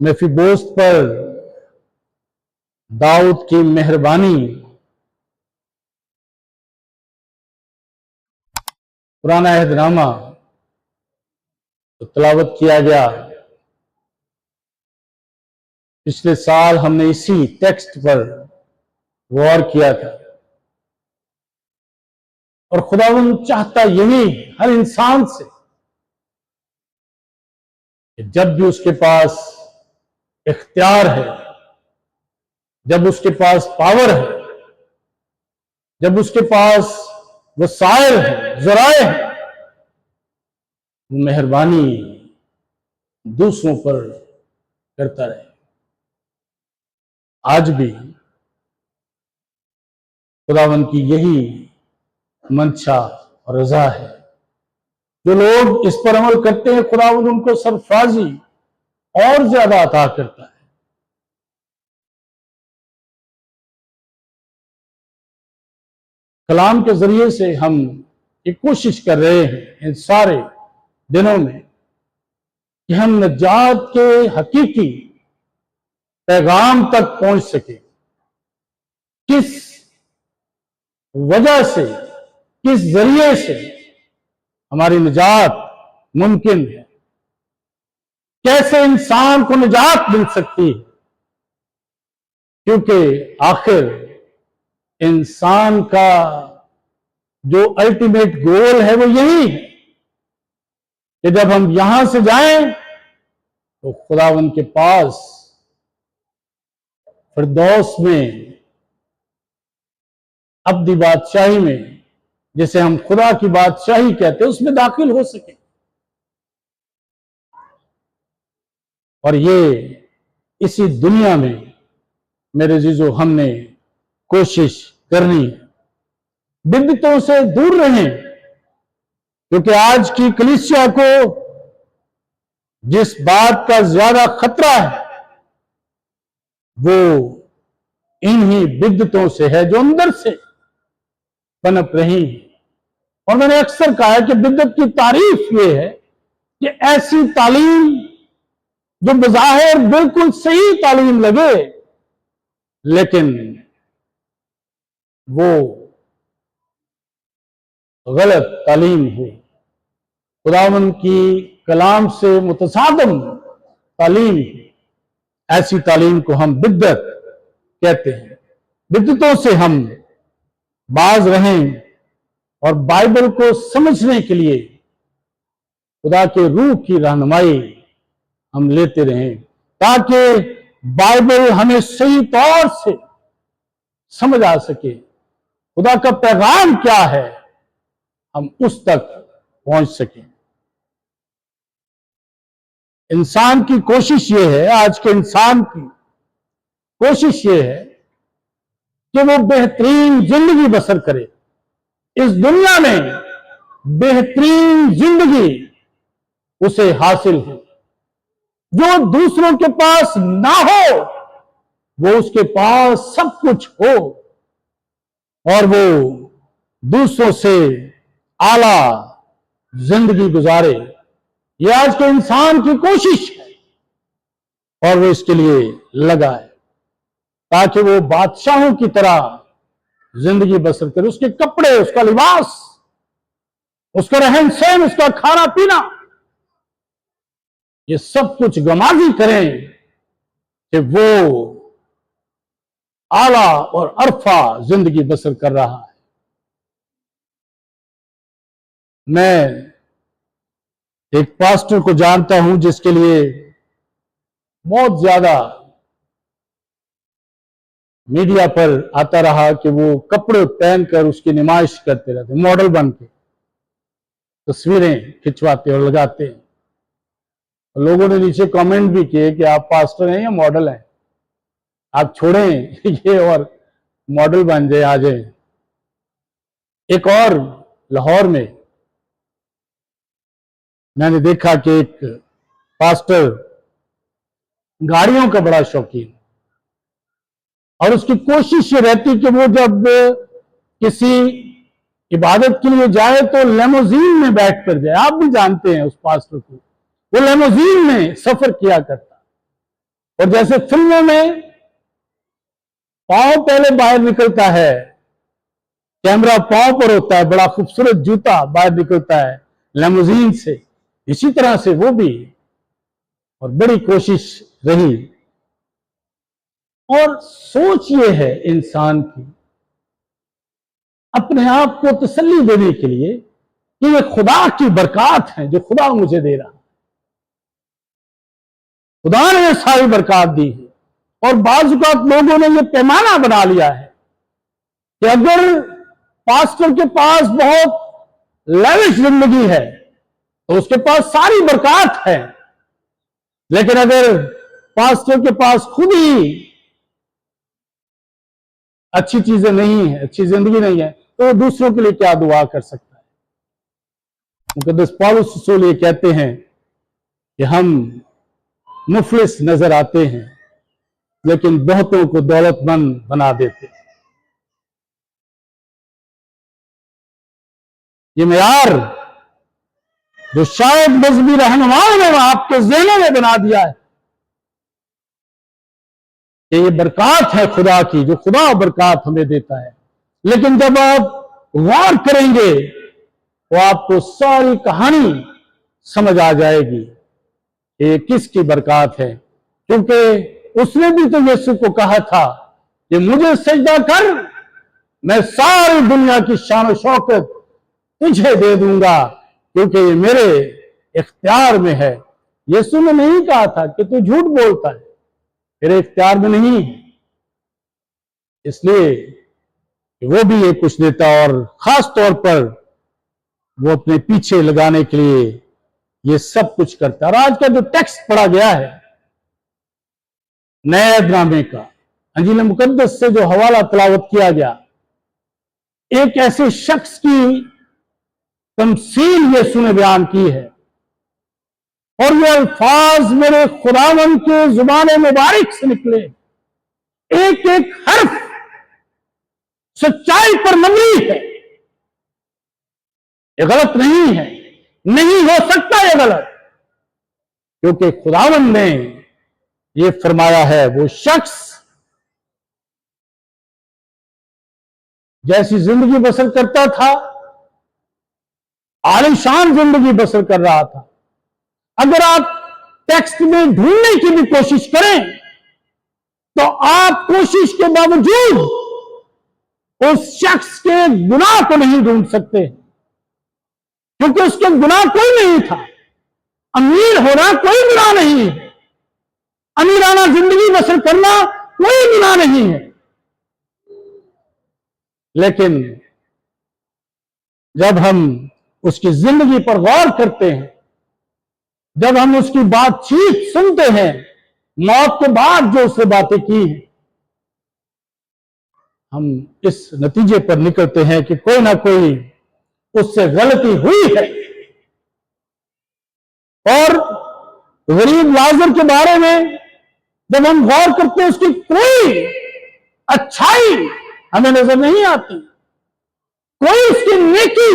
मेफीबोस्त पर दाऊद की मेहरबानी पुराना अहदनामा तो तलावत किया गया। पिछले साल हमने इसी टेक्स्ट पर गौर किया था और खुदावंद चाहता यही हर इंसान से कि जब भी उसके पास इख्तियार है, जब उसके पास पावर है, जब उसके पास वसाइल है, ज़राए है, वो मेहरबानी दूसरों पर करता रहे। आज भी खुदावंद की यही मंशा और रजा है। जो लोग इस पर अमल करते हैं, खुदावंद उनको सरफराजी और ज्यादा अता करता है। कलाम के जरिए से हम ये कोशिश कर रहे हैं इन सारे दिनों में कि हम नजात के हकीकी पैगाम तक पहुंच सके। किस वजह से, किस जरिए से हमारी निजात मुमकिन है, कैसे इंसान को निजात मिल सकती है, क्योंकि आखिर इंसान का जो अल्टीमेट गोल है वो यही है कि जब हम यहां से जाएं तो खुदावंद के पास फिरदौस में, अब्दी बादशाही में, जिसे हम खुदा की बादशाही कहते हैं, उसमें दाखिल हो सके। और ये इसी दुनिया में मेरे जीजो हमने कोशिश करनी है। बिदअतों से दूर रहें, क्योंकि आज की कलीसिया को जिस बात का ज्यादा खतरा है वो इन्हीं बिदअतों से है जो अंदर से पनप रही है। और मैंने अक्सर कहा है कि बिदअत की तारीफ ये है कि ऐसी तालीम जो बज़ाहिर बिल्कुल सही तालीम लगे, लेकिन वो गलत तालीम हो। खुदावंद की कलाम से मुतसादम तालीम, ऐसी तालीम को हम बिदअत कहते हैं। बिदअतों से हम बाज रहें और बाइबल को समझने के लिए खुदा के रूह की रहनुमाई हम लेते रहें, ताकि बाइबल हमें सही तौर से समझ आ सके। खुदा का पैगाम क्या है, हम उस तक पहुंच सकें। इंसान की कोशिश ये है, आज के इंसान की कोशिश ये है कि वो बेहतरीन जिंदगी बसर करे। इस दुनिया में बेहतरीन जिंदगी उसे हासिल हो। जो दूसरों के पास ना हो वो उसके पास सब कुछ हो और वो दूसरों से आला जिंदगी गुजारे। ये आज के इंसान की कोशिश है और वो इसके लिए लगा है ताकि वो बादशाहों की तरह जिंदगी बसर करे। उसके कपड़े, उसका लिबास, उसका रहन सहन, उसका खाना पीना, ये सब कुछ गमाजी करें कि वो आला और अरफा जिंदगी बसर कर रहा है। मैं एक पास्टर को जानता हूं जिसके लिए बहुत ज्यादा मीडिया पर आता रहा कि वो कपड़े पहनकर उसकी नुमाइश करते रहते, मॉडल बन के तस्वीरें खिंचवाते और लगाते हैं। लोगों ने नीचे कमेंट भी किए कि आप पास्टर हैं या मॉडल हैं, आप छोड़ें ये और मॉडल बन जाए, आ जाए। एक और लाहौर में मैंने देखा कि एक पास्टर गाड़ियों का बड़ा शौकीन और उसकी कोशिश ये रहती कि वो जब किसी इबादत के लिए जाए तो लेमोजीन में बैठ कर जाए। आप भी जानते हैं उस पास्टर को, वो लेमोजीन में सफर किया करता। और जैसे फिल्मों में पांव पहले बाहर निकलता है, कैमरा पांव पर होता है, बड़ा खूबसूरत जूता बाहर निकलता है लेमोजीन से, इसी तरह से वो भी, और बड़ी कोशिश रही। और सोच ये है इंसान की, अपने आप को तसल्ली देने के लिए कि ये खुदा की बरकत है जो खुदा मुझे दे रहा है, खुदा ने ये सारी बरकत दी है। और बाज़ औक़ात लोगों ने ये पैमाना बना लिया है कि अगर पास्टर के पास बहुत लविश जिंदगी है तो उसके पास सारी बरकत है, लेकिन अगर पास्टर के पास खुद ही अच्छी चीजें नहीं है, अच्छी जिंदगी नहीं है, तो वो दूसरों के लिए क्या दुआ कर सकता है। मुक़द्दस पौलुस रसूल ये कहते हैं कि हम मुफलिस नजर आते हैं लेकिन बहुतों को दौलतमंद बना देते हैं। ये मेयार जो शायद मजहबी रहनुमाओं ने आपके ज़हनों में बना दिया है कि ये बरकत है खुदा की, जो खुदा बरकत हमें देता है, लेकिन जब आप गौर करेंगे तो आपको सारी कहानी समझ आ जाएगी ये किसकी बरकत है। क्योंकि उसने भी तो यीशु को कहा था कि मुझे सजदा कर, मैं सारी दुनिया की शान शौकत तुझे दे दूंगा, क्योंकि ये मेरे इख्तियार में है। यीशु ने नहीं कहा था कि तू झूठ बोलता है, तेरे इख्तियार में नहीं है, इसलिए वो भी ये कुछ देता, और खास तौर पर वो अपने पीछे लगाने के लिए ये सब कुछ करता है। और आज का जो टेक्स्ट पढ़ा गया है नए नामे का, अंजील मुकद्दस से जो हवाला तलावत किया गया, एक ऐसे शख्स की तमसील यीशु ने बयान की है, और ये अल्फाज मेरे खुदावन के जुबान मुबारक से निकले, एक एक हर्फ सच्चाई पर मबनी है, ये गलत नहीं है, नहीं हो सकता ये गलत, क्योंकि खुदावन ने ये फरमाया है। वो शख्स जैसी जिंदगी बसर करता था, आलीशान जिंदगी बसर कर रहा था। अगर आप टेक्स्ट में ढूंढने की भी कोशिश करें तो आप कोशिश के बावजूद उस शख्स के गुनाह को नहीं ढूंढ सकते, क्योंकि उसके गुनाह कोई नहीं था। अमीर होना कोई गुनाह नहीं है, अमीराना जिंदगी बसर करना कोई गुनाह नहीं है, लेकिन जब हम उसकी जिंदगी पर गौर करते हैं, जब हम उसकी बातचीत सुनते हैं, मौत के बाद जो उससे बातें की हैं, हम इस नतीजे पर निकलते हैं कि कोई ना कोई उससे गलती हुई है। और गरीब लाजर के बारे में जब हम गौर करते हैं, उसकी कोई अच्छाई हमें नजर नहीं आती, कोई उसकी नेकी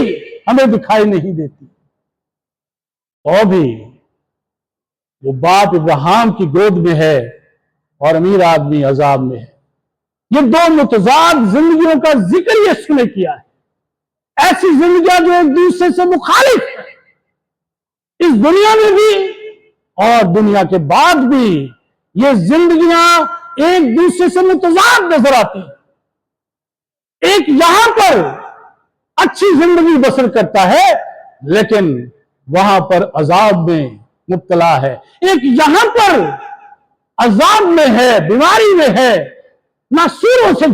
हमें दिखाई नहीं देती, और भी वो बाप इब्राहिम की गोद में है और अमीर आदमी अजाब में है। ये दो मुतजाद जिंदगियों का जिक्र यीशु ने किया है, ऐसी जिंदगियां जो एक दूसरे से मुखालिफ है, इस दुनिया में भी और दुनिया के बाद भी ये जिंदगियां एक दूसरे से मुतजाद नजर आती हैं। एक यहां पर अच्छी जिंदगी बसर करता है लेकिन वहां पर अजाब में मुब्तला है, एक यहां पर अजाब में है, बीमारी में है, नासूरों से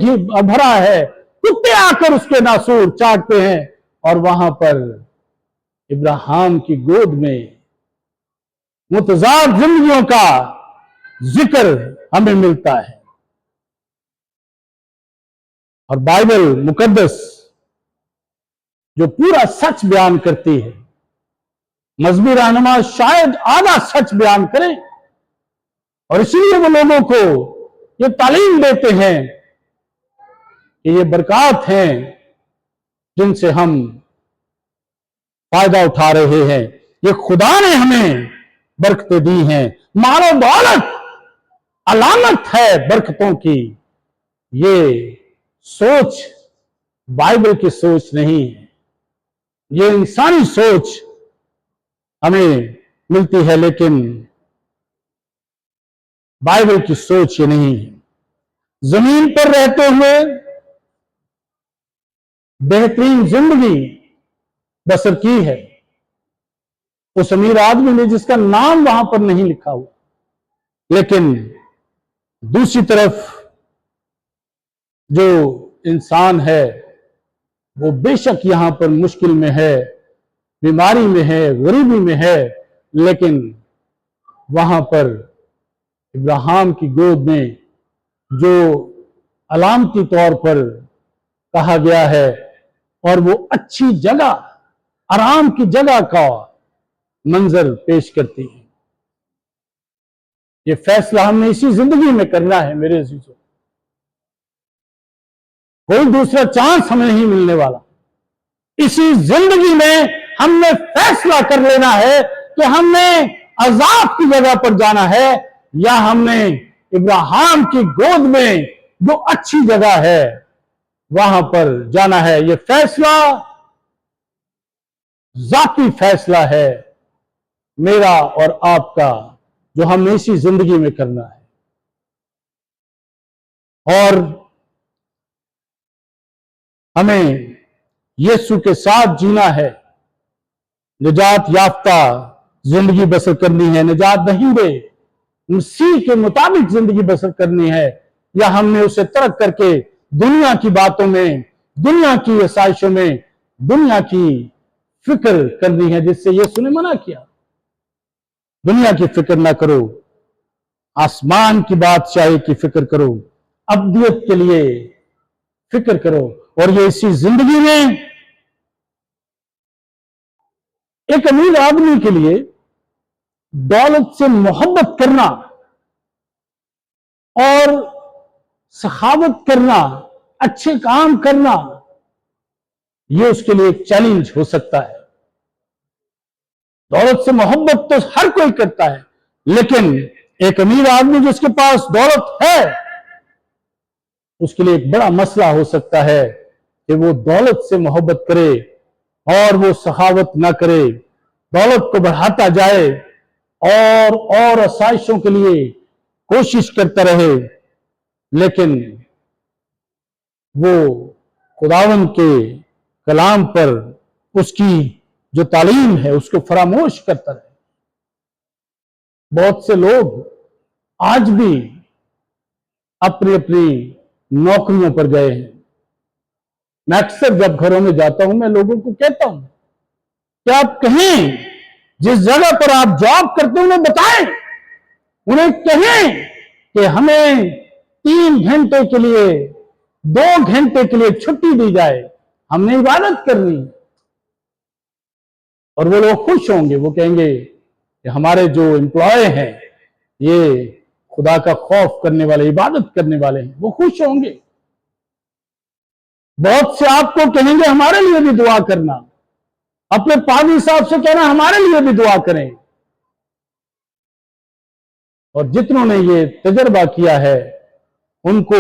भरा है, कुत्ते आकर उसके नासूर चाटते हैं, और वहां पर इब्राहिम की गोद में मुतजाद जिंदगियों का जिक्र हमें मिलता है। और बाइबल मुकद्दस जो पूरा सच बयान करती है, मजहबी रहनुमा शायद आधा सच बयान करें, और इसीलिए वो लोगों को ये तालीम देते हैं कि ये बरकत हैं जिनसे हम फायदा उठा रहे हैं, ये खुदा ने हमें बरकतें दी हैं। मालो दौलत अलामत है बरकतों की। ये सोच बाइबल की सोच नहीं है, ये इंसानी सोच हमें मिलती है, लेकिन बाइबल की सोच ये नहीं है। जमीन पर रहते हुए बेहतरीन जिंदगी बसर की है उस अमीर आदमी ने जिसका नाम वहां पर नहीं लिखा हुआ, लेकिन दूसरी तरफ जो इंसान है वो बेशक यहां पर मुश्किल में है, बीमारी में है, गरीबी में है, लेकिन वहां पर इब्राहिम की गोद में जो अलामती तौर पर कहा गया है, और वो अच्छी जगह, आराम की जगह का मंजर पेश करती है। ये फैसला हमने इसी जिंदगी में करना है मेरे अजीजों। कोई दूसरा चांस हमें नहीं मिलने वाला। इसी जिंदगी में हमने फैसला कर लेना है कि हमने अजाब की जगह पर जाना है या हमने इब्राहिम की गोद में जो अच्छी जगह है वहां पर जाना है। यह फैसला जाती फैसला है मेरा और आपका, जो हमने इसी जिंदगी में करना है। और हमें यीशु के साथ जीना है, निजात याफ्ता जिंदगी बसर करनी है, निजात दहींदे मसीह के मुताबिक जिंदगी बसर करनी है, या हमने उसे तर्क करके दुनिया की बातों में, दुनिया की आसाइशों में, दुनिया की फिक्र करनी है, जिससे यीशु ने मना किया। दुनिया की फिक्र ना करो, आसमान की बादशाही की फिक्र करो, अब्दियत के लिए फिक्र करो। और ये इसी जिंदगी में एक अमीर आदमी के लिए दौलत से मोहब्बत करना और सखावत करना, अच्छे काम करना, यह उसके लिए एक चैलेंज हो सकता है। दौलत से मोहब्बत तो हर कोई करता है, लेकिन एक अमीर आदमी जिसके पास दौलत है, उसके लिए एक बड़ा मसला हो सकता है कि वो दौलत से मोहब्बत करे और वो सखावत ना करे, दौलत को बढ़ाता जाए और आसाइशों के लिए कोशिश करता रहे, लेकिन वो खुदावन के कलाम पर उसकी जो तालीम है उसको फरामोश करता रहे। बहुत से लोग आज भी अपनी अपनी नौकरियों पर गए हैं। मैं अक्सर जब घरों में जाता हूं, मैं लोगों को कहता हूं कि आप कहें जिस जगह पर आप जॉब करते हो उन्हें बताएं, उन्हें कहें कि हमें 3 घंटे के लिए, 2 घंटे के लिए छुट्टी दी जाए, हमने इबादत करनी है। और वो लोग खुश होंगे, वो कहेंगे कि हमारे जो एम्प्लॉय हैं ये खुदा का खौफ करने वाले, इबादत करने वाले हैं, वो खुश होंगे। बहुत से आपको कहेंगे हमारे लिए भी दुआ करना, अपने पादी साहब से कहना हमारे लिए भी दुआ करें। और जितनों ने ये तजर्बा किया है उनको,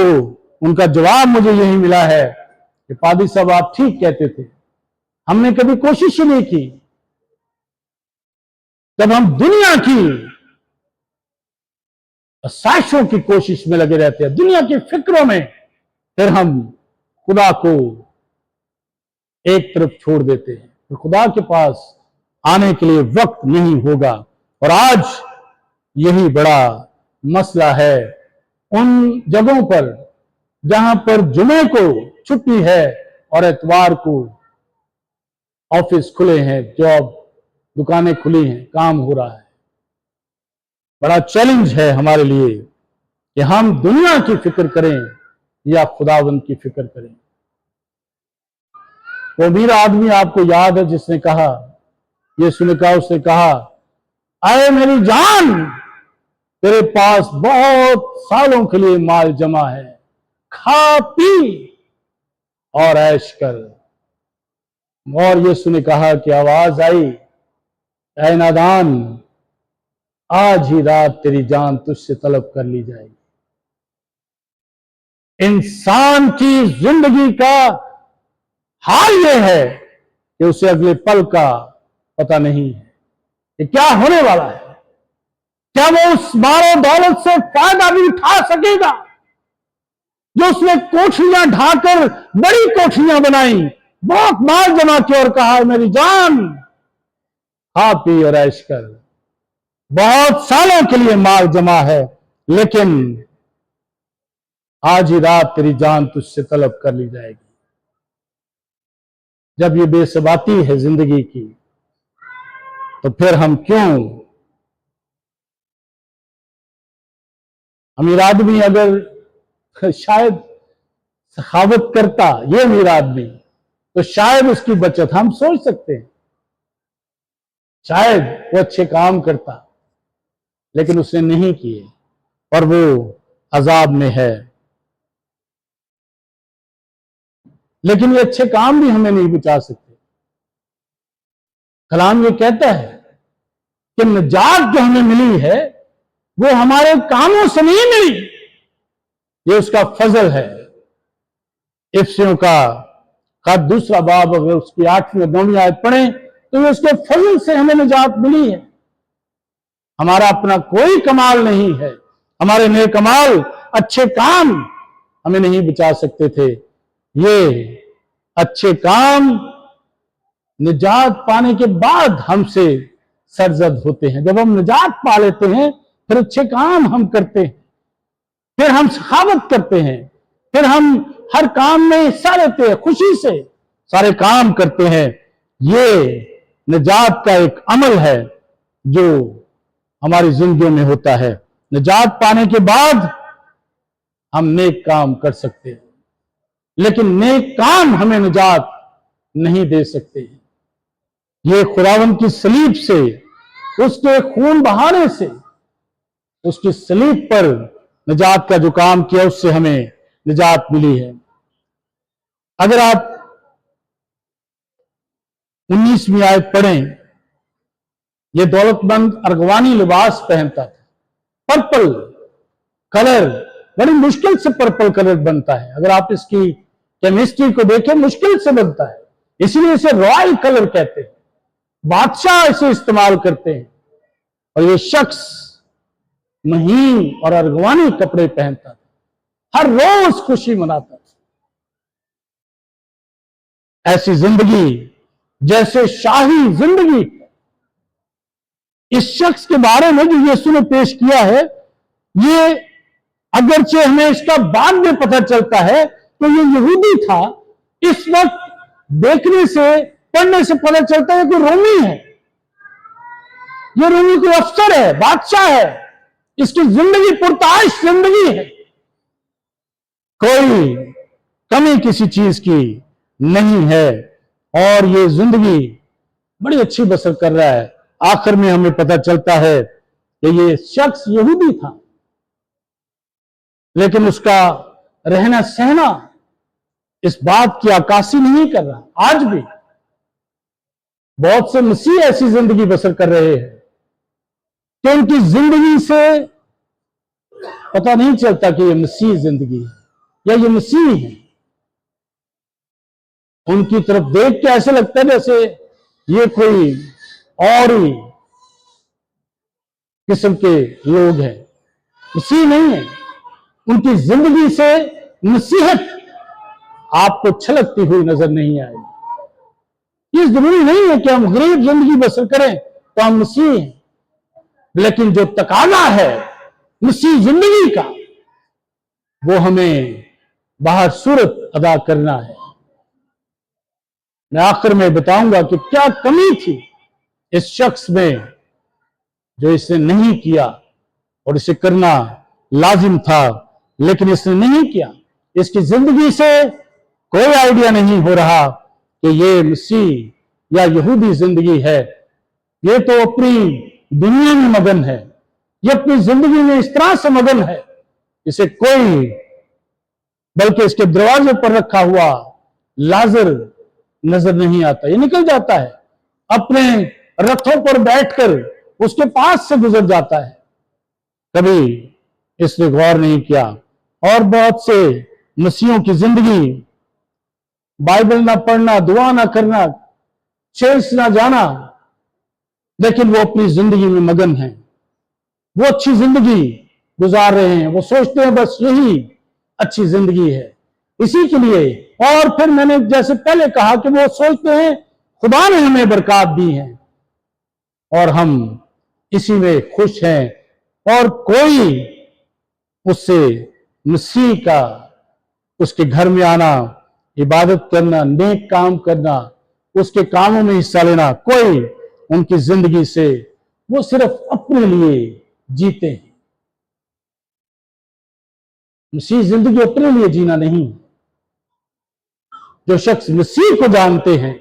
उनका जवाब मुझे यही मिला है कि पादी साहब आप ठीक कहते थे, हमने कभी कोशिश ही नहीं की। जब हम दुनिया की आसाइशों की कोशिश में लगे रहते हैं, दुनिया की फिक्रों में, फिर हम खुदा को एक तरफ छोड़ देते हैं, तो खुदा के पास आने के लिए वक्त नहीं होगा। और आज यही बड़ा मसला है उन जगहों पर जहां पर जुमे को छुट्टी है और एतवार को ऑफिस खुले हैं, जॉब, दुकानें खुली हैं, काम हो रहा है। बड़ा चैलेंज है हमारे लिए कि हम दुनिया की फिक्र करें या खुदावंद की फिक्र करें। वो अमीर आदमी आपको याद है जिसने कहा, यीशु ने कहा, उसने कहा, आए मेरी जान, तेरे पास बहुत सालों के लिए माल जमा है, खा पी और ऐश कर। और यीशु ने कहा कि आवाज आई, ऐ नादान, आज ही रात तेरी जान तुझसे तलब कर ली जाएगी। इंसान की जिंदगी का हाल यह है कि उसे अगले पल का पता नहीं है कि क्या होने वाला है। क्या वो उस मारो दौलत से फायदा भी उठा सकेगा जो उसने कोठरियां ढाकर बड़ी कोठरियां बनाई, बहुत माल जमा किया और कहा मेरी जान खा पी और ऐश कर। बहुत सालों के लिए माल जमा है, लेकिन आज ही रात तेरी जान तुझसे तलब कर ली जाएगी। जब ये बेसबाती है जिंदगी की, तो फिर हम क्यों, अमीर आदमी अगर शायद सखावत करता, ये अमीर आदमी, तो शायद उसकी बचत हम सोच सकते हैं, शायद वो अच्छे काम करता, लेकिन उसने नहीं किए और वो अजाब में है। लेकिन ये अच्छे काम भी हमें नहीं बचा सकते। कलाम ये कहता है कि निजात जो हमें मिली है वो हमारे कामों से नहीं मिली, ये उसका फजल है। इफ्सियों का दूसरा बाब अगर उसकी 8वीं और 9वीं आयत पढ़े तो ये उसके फजल से हमें निजात मिली है। हमारा अपना कोई कमाल नहीं है, हमारे नेक कमाल अच्छे काम हमें नहीं बचा सकते थे। ये अच्छे काम निजात पाने के बाद हमसे सरजद होते हैं। जब हम निजात पा लेते हैं फिर अच्छे काम हम करते हैं, फिर हम सखावत करते हैं, फिर हम हर काम में हिस्सा लेते हैं, खुशी से सारे काम करते हैं। ये निजात का एक अमल है जो हमारी जिंदगी में होता है। निजात पाने के बाद हम नेक काम कर सकते हैं, लेकिन नेक काम हमें निजात नहीं दे सकते। ये खुदावंद की सलीब से, उसके खून बहाने से, उसकी सलीब पर निजात का जो काम किया उससे हमें निजात मिली है। अगर आप 19वीं आयत पढ़ें, ये दौलतमंद अर्गवानी लिबास पहनता था, पर्पल कलर, बड़ी मुश्किल से पर्पल कलर बनता है। अगर आप इसकी केमिस्ट्री को देखें, मुश्किल से बनता है, इसलिए इसे रॉयल कलर कहते हैं। बादशाह इसे इस्तेमाल करते हैं। और ये शख्स महीन और अर्गवानी कपड़े पहनता था, हर रोज खुशी मनाता था। ऐसी जिंदगी जैसे शाही जिंदगी, इस शख्स के बारे में जो यीशु ने पेश किया है, ये अगरचे हमें इसका बाद में पता चलता है तो ये यहूदी था। इस वक्त देखने से, पढ़ने से पता चलता है कि रोमी है। ये रोमी कोई अफसर है, बादशाह है, इसकी जिंदगी पुरताश जिंदगी है, कोई कमी किसी चीज की नहीं है और ये जिंदगी बड़ी अच्छी बसर कर रहा है। आखिर में हमें पता चलता है कि ये शख्स यहूदी था, लेकिन उसका रहना सहना इस बात की आकाशी नहीं कर रहा। आज भी बहुत से मसीह ऐसी जिंदगी बसर कर रहे हैं कि उनकी जिंदगी से पता नहीं चलता कि ये मसीह जिंदगी है या ये मसीह है। उनकी तरफ देख के ऐसे लगता है जैसे ये कोई और ही किस्म के लोग हैं, मसीह नहीं है। उनकी जिंदगी से नसीहत आपको छलकती हुई नजर नहीं आएगी। ये जरूरी नहीं है कि हम गरीब जिंदगी बसर करें तो हम मसीह हैं, लेकिन जो तकाजा है मसीह जिंदगी का, वो हमें बाहर सूरत अदा करना है। मैं आखिर में बताऊंगा कि क्या कमी थी इस शख्स में जो इसने नहीं किया, और इसे करना लाजिम था लेकिन इसने नहीं किया। इसकी जिंदगी से कोई आइडिया नहीं हो रहा कि ये मसीह या यहूदी जिंदगी है। ये तो अपनी दुनिया में मगन है, ये अपनी जिंदगी में इस तरह से मगन है, इसे कोई, बल्कि इसके दरवाजे पर रखा हुआ लाजर नजर नहीं आता। ये निकल जाता है, अपने रथों पर बैठकर उसके पास से गुजर जाता है, कभी इसने गौर नहीं किया। और बहुत से मसीहों की जिंदगी, बाइबल ना पढ़ना, दुआ ना करना, चर्च ना जाना, लेकिन वो अपनी जिंदगी में मगन हैं, वो अच्छी जिंदगी गुजार रहे हैं, वो सोचते हैं बस यही अच्छी जिंदगी है, इसी के लिए। और फिर मैंने जैसे पहले कहा कि वो सोचते हैं खुदा ने हमें बरकत दी है और हम इसी में खुश हैं, और कोई उससे मसीह का, उसके घर में आना, इबादत करना, नेक काम करना, उसके कामों में हिस्सा लेना, कोई उनकी जिंदगी से, वो सिर्फ अपने लिए जीते हैं। मसीह जिंदगी अपने लिए जीना नहीं। जो शख्स मसीह को जानते हैं,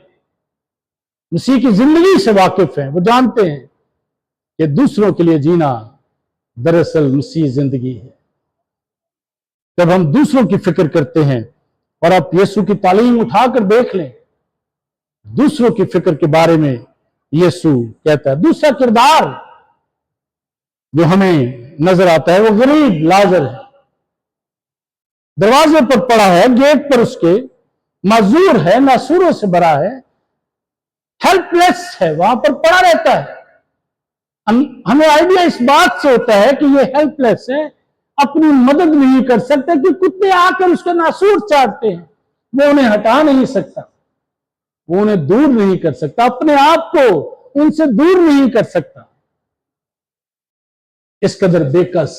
मसीह की जिंदगी से वाकिफ हैं, वो जानते हैं कि दूसरों के लिए जीना दरअसल मसीह जिंदगी है। जब हम दूसरों की फिक्र करते हैं, और आप यीशु की तालीम उठाकर देख लें, दूसरों की फिक्र के बारे में यीशु कहता है। दूसरा किरदार जो हमें नजर आता है वो गरीब लाजर है। दरवाजे पर पड़ा है, गेट पर उसके माजूर है, नासूरों से भरा है, हेल्पलेस है, वहां पर पड़ा रहता है। हमें आइडिया इस बात से होता है कि ये हेल्पलेस है, अपनी मदद नहीं कर सकते, कि कुत्ते आकर उसके नासूर चाटते हैं, वो उन्हें हटा नहीं सकता, वो उन्हें दूर नहीं कर सकता, अपने आप को उनसे दूर नहीं कर सकता। इस कदर बेकस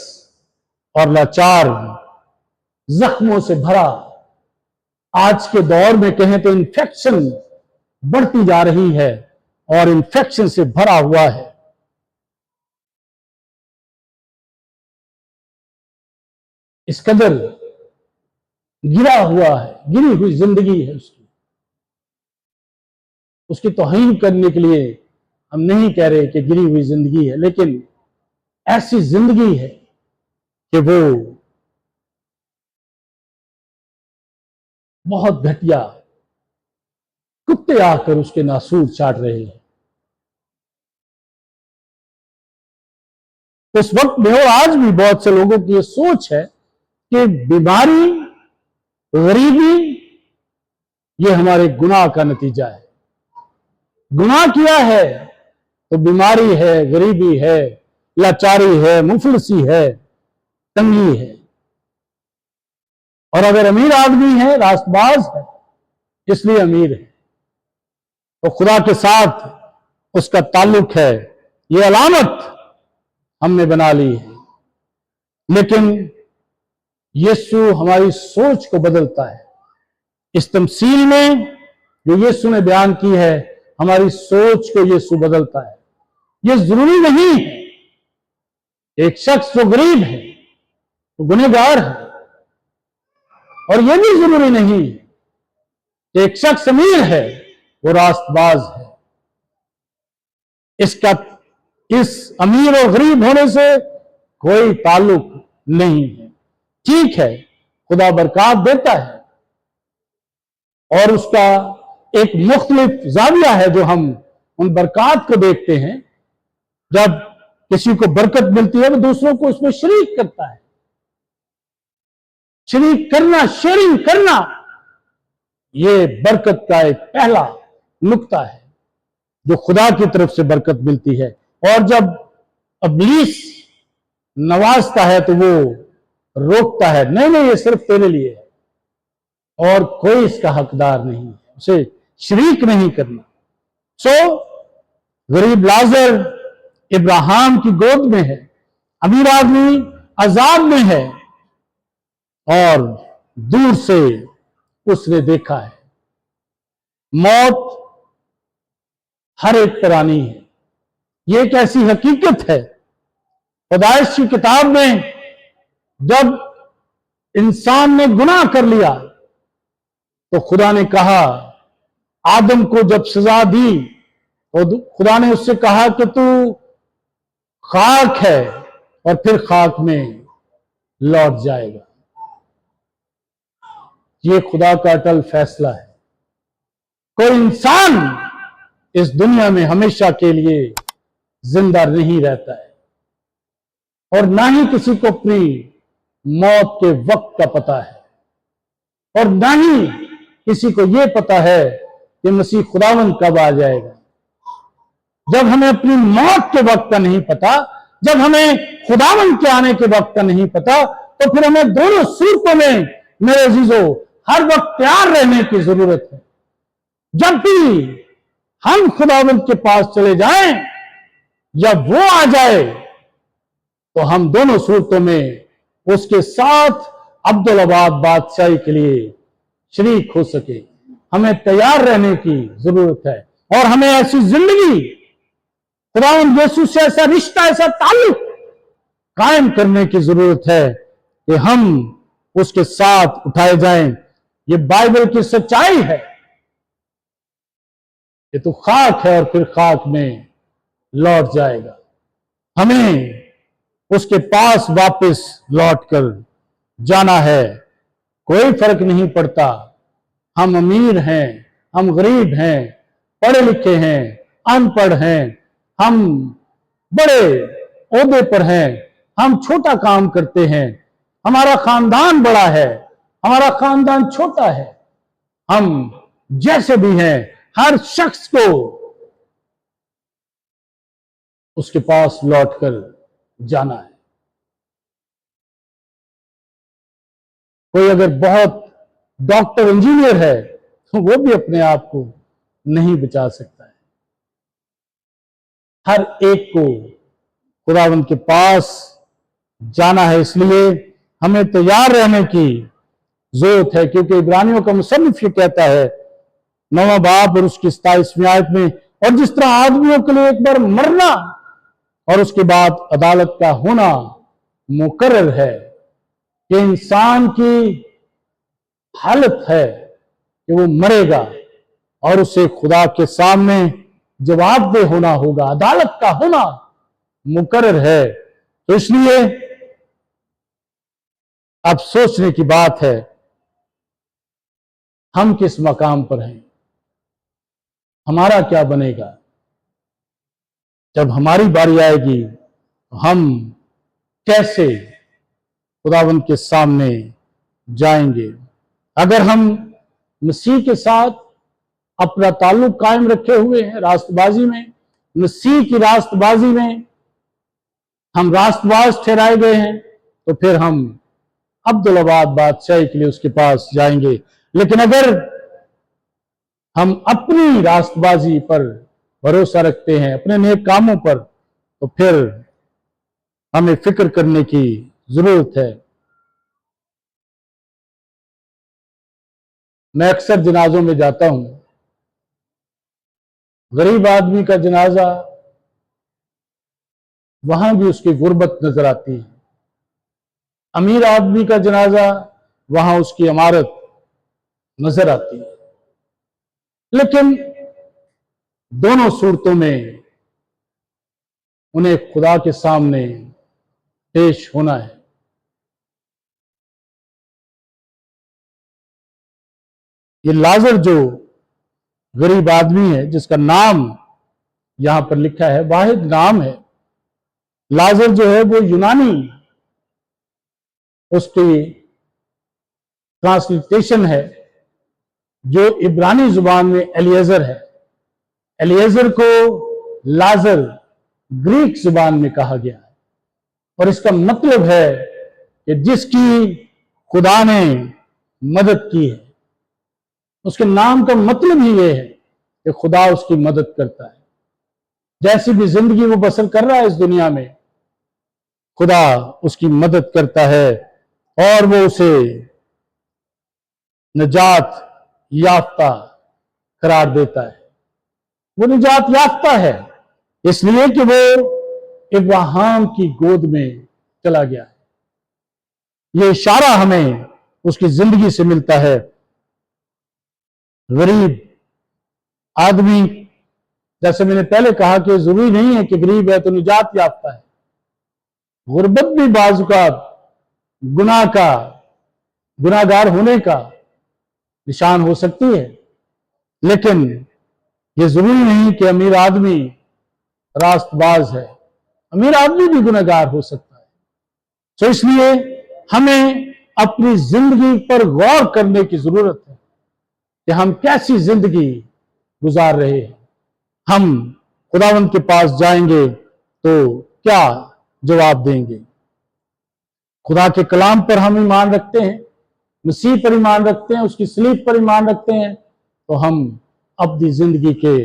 और लाचार, जख्मों से भरा, आज के दौर में कहें तो इन्फेक्शन बढ़ती जा रही है और इन्फेक्शन से भरा हुआ है। इस कदर गिरा हुआ है, गिरी हुई जिंदगी है उसकी तौहीन करने के लिए हम नहीं कह रहे कि गिरी हुई जिंदगी है, लेकिन ऐसी जिंदगी है कि वो बहुत घटिया, कुत्ते आकर उसके नासूर चाट रहे हैं। उस वक्त में और आज भी बहुत से लोगों की ये सोच है कि बीमारी, गरीबी ये हमारे गुनाह का नतीजा है। गुनाह किया है तो बीमारी है, गरीबी है, लाचारी है, मुफलसी है, तंगी है। और अगर अमीर आदमी है, रास्तबाज है, इसलिए अमीर है, तो खुदा के साथ उसका ताल्लुक है, ये अलामत हमने बना ली है। लेकिन यीशु हमारी सोच को बदलता है। इस तमसील में जो यीशु ने बयान की है, हमारी सोच को यीशु बदलता है। यह जरूरी नहीं है एक शख्स जो गरीब है वो गुनहगार है, और यह भी जरूरी नहीं कि एक शख्स अमीर है वो रास्तबाज है। इसका इस अमीर और गरीब होने से कोई ताल्लुक नहीं है। ठीक है, खुदा बरकत देता है और उसका एक मुख्तलिफ जाविया है जो हम उन बरकत को देखते हैं। जब किसी को बरकत मिलती है वो दूसरों को उसमें शरीक करता है। शरीक करना, शेयरिंग करना, ये बरकत का एक पहला नुक्ता है जो खुदा की तरफ से बरकत मिलती है। और जब इब्लीस नवाजता है तो वो रोकता है, नहीं नहीं ये सिर्फ तेरे लिए है और कोई इसका हकदार नहीं है, उसे शरीक नहीं करना। सो गरीब लाजर इब्राहिम की गोद में है, अमीर आदमी अजाब में है, और दूर से उसने देखा है मौत हर एक पर आनी है। यह एक ऐसी हकीकत है। पैदाइश की किताब में जब इंसान ने गुनाह कर लिया तो खुदा ने कहा, आदम को जब सजा दी तो खुदा ने उससे कहा कि तू खाक है और फिर खाक में लौट जाएगा। ये खुदा का अटल फैसला है। कोई इंसान इस दुनिया में हमेशा के लिए जिंदा नहीं रहता है, और ना ही किसी को अपनी मौत के वक्त का पता है, और ना ही किसी को यह पता है कि मसीह खुदावंद कब आ जाएगा। जब हमें अपनी मौत के वक्त का नहीं पता, जब हमें खुदावंद के आने के वक्त का नहीं पता, तो फिर हमें दोनों सूरतों में मेरे अजीजों हर वक्त तैयार रहने की जरूरत है। जब भी हम खुदावंद के पास चले जाएं या वो आ जाए, तो हम दोनों सूरतों में उसके साथ अब्दुल्लाबाद बादशाही के लिए शरीक हो सके। हमें तैयार रहने की जरूरत है, और हमें ऐसी जिंदगी, खुदावंद यीशु से ऐसा रिश्ता, ऐसा ताल्लुक कायम करने की जरूरत है कि हम उसके साथ उठाए जाएं। ये बाइबल की सच्चाई है। ये तो खाक है और फिर खाक में लौट जाएगा। हमें उसके पास वापस लौट कर जाना है। कोई फर्क नहीं पड़ता हम अमीर हैं, हम गरीब हैं, पढ़े लिखे हैं, अनपढ़ हैं, हम बड़े ओहदे पर हैं, हम छोटा काम करते हैं, हमारा खानदान बड़ा है, हमारा खानदान छोटा है, हम जैसे भी हैं, हर शख्स को उसके पास लौटकर जाना है। कोई अगर बहुत डॉक्टर इंजीनियर है तो वो भी अपने आप को नहीं बचा सकता है। हर एक को खुदावंद के पास जाना है। इसलिए हमें तैयार रहने की जरूरत है, क्योंकि इब्रानियों का मुसन्निफ ये कहता है 9वां बाब और उसकी 27वीं आयत में, और जिस तरह आदमियों के लिए एक बार मरना और उसके बाद अदालत का होना मुकर्रर है, कि इंसान की हालत है कि वो मरेगा और उसे खुदा के सामने जवाबदेह होना होगा, अदालत का होना मुकर्रर है। तो इसलिए अब सोचने की बात है, हम किस मकाम पर हैं, हमारा क्या बनेगा। जब हमारी बारी आएगी तो हम कैसे खुदावंद के सामने जाएंगे। अगर हम मसीह के साथ अपना ताल्लुक कायम रखे हुए हैं रास्तबाजी में, मसीह की रास्तबाजी में हम रास्तबाज ठहराए गए हैं, तो फिर हम अब्दुल्लाबाद बादशाही के लिए उसके पास जाएंगे। लेकिन अगर हम अपनी रास्तबाजी पर भरोसा रखते हैं, अपने नेक कामों पर, तो फिर हमें फिक्र करने की जरूरत है। मैं अक्सर जनाजों में जाता हूं। गरीब आदमी का जनाजा, वहां भी उसकी गुर्बत नजर आती है। अमीर आदमी का जनाजा, वहां उसकी इमारत नजर आती है। लेकिन दोनों सूरतों में उन्हें खुदा के सामने पेश होना है। ये लाजर जो गरीब आदमी है, जिसका नाम यहां पर लिखा है, वाहिद नाम है लाजर, जो है वो यूनानी उसकी ट्रांसलिटेशन है, जो इब्रानी जुबान में एलिएजर है। एलिएजर को लाजर ग्रीक जुबान में कहा गया है, और इसका मतलब है कि जिसकी खुदा ने मदद की है। उसके नाम का मतलब ही यह है कि खुदा उसकी मदद करता है। जैसी भी जिंदगी वो बसर कर रहा है इस दुनिया में, खुदा उसकी मदद करता है और वो उसे निजात याफ्ता करार देता है। वो निजात याफ्ता है इसलिए कि वो इब्राहिम की गोद में चला गया है। ये इशारा हमें उसकी जिंदगी से मिलता है। गरीब आदमी, जैसे मैंने पहले कहा कि जरूरी नहीं है कि गरीब है तो निजात याफ्ता है। गुर्बत भी बाज़ औक़ात गुनाहगार होने का निशान हो सकती है, लेकिन यह जरूरी नहीं कि अमीर आदमी रास्तबाज है, अमीर आदमी भी गुनहगार हो सकता है। तो इसलिए हमें अपनी जिंदगी पर गौर करने की जरूरत है कि हम कैसी जिंदगी गुजार रहे हैं। हम खुदावंद के पास जाएंगे तो क्या जवाब देंगे? खुदा के कलाम पर हम ईमान रखते हैं, मसीह पर ईमान रखते हैं, उसकी सलीब पर ईमान रखते हैं, तो हम अपनी जिंदगी के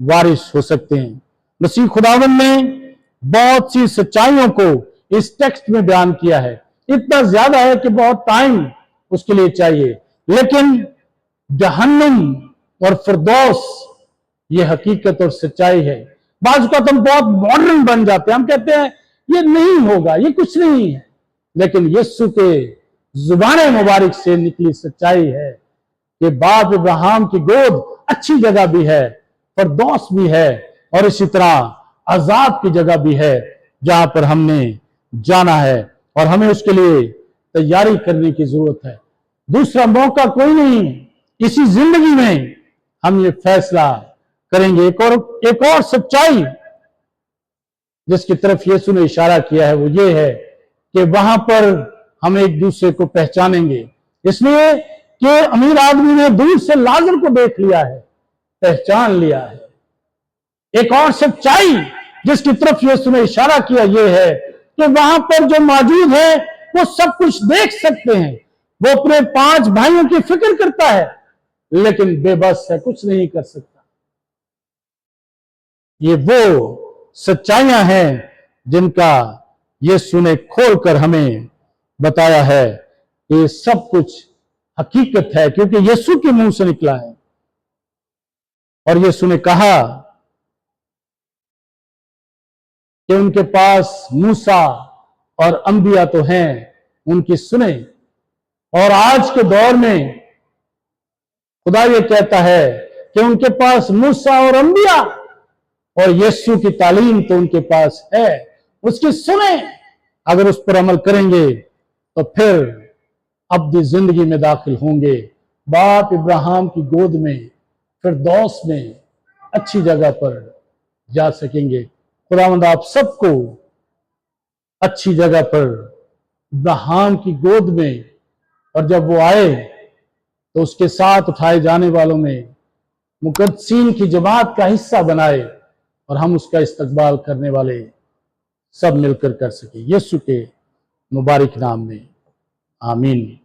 वारिस हो सकते हैं। मसीह खुदावंद ने बहुत सी सच्चाइयों को इस टेक्स्ट में बयान किया है, इतना ज्यादा है कि बहुत टाइम उसके लिए चाहिए। लेकिन जहन्नुम और फिरदौस ये हकीकत और सच्चाई है। बाज़ का हम बहुत मॉडर्न बन जाते हैं, हम कहते हैं ये नहीं होगा, ये कुछ नहीं है, लेकिन यीशु के जुबान मुबारक से निकली सच्चाई है कि बाप इब्राहिम की गोद अच्छी जगह भी है, फिरदौस भी है, और इसी तरह आजाद की जगह भी है जहां पर हमने जाना है, और हमें उसके लिए तैयारी करने की जरूरत है। दूसरा मौका कोई नहीं, इसी जिंदगी में हम ये फैसला करेंगे। एक और सच्चाई जिसकी तरफ यीशु ने इशारा किया है वो ये है कि वहां पर हम एक दूसरे को पहचानेंगे, इसलिए कि अमीर आदमी ने दूर से लाजर को देख लिया है, पहचान लिया है। एक और सच्चाई जिसकी तरफ यीशु ने इशारा किया ये है कि वहां पर जो मौजूद है वो सब कुछ देख सकते हैं। वो अपने 5 भाइयों की फिक्र करता है लेकिन बेबस है, कुछ नहीं कर सकता। ये वो सच्चाइयां हैं जिनका यीशु ने खोलकर हमें बताया है कि ये सब कुछ हकीकत है, क्योंकि यीशु के मुंह से निकला है। और यीशु ने कहा कि उनके पास मूसा और अंबिया तो हैं, उनकी सुने। और आज के दौर में खुदा ये कहता है कि उनके पास मूसा और अंबिया और यीशु की तालीम तो उनके पास है, उसकी सुने। अगर उस पर अमल करेंगे तो फिर अपनी जिंदगी में दाखिल होंगे, बाप इब्राहिम की गोद में, फिरदौस में, अच्छी जगह पर जा सकेंगे। खुदावंद आप सबको अच्छी जगह पर, इब्राहिम की गोद में, और जब वो आए तो उसके साथ उठाए जाने वालों में मुकद्दसीन की जमात का हिस्सा बनाए, और हम उसका इस्तकबाल करने वाले सब मिलकर कर सके। यीशु के मुबारक नाम में आमीन।